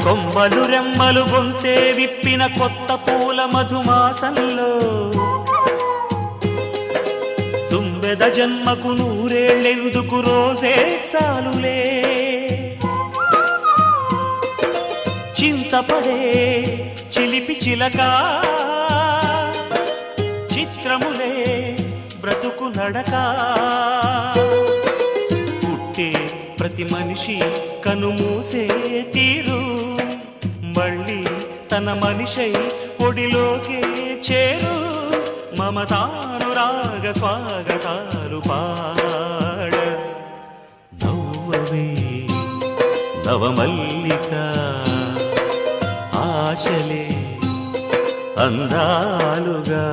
కొమ్మలు రెమ్మలు గొంతే విప్పిన కొత్త పూల మధుమాసంలో తుంబెద జన్మకు నూరేళ్ళెందుకు రోజే చాలులే చింతపడే చిలిపి చిలక చిత్రములే బ్రతుకు నడక పుట్టే ప్రతి మనిషి కనుమూసే తీరు మళ్ళీ తన మనిషై ఒడిలోకే చేరు మమతానురాగ స్వాగతాలు పాడ నవ్వవే నవమల్లిక ఆశలే అందాలుగా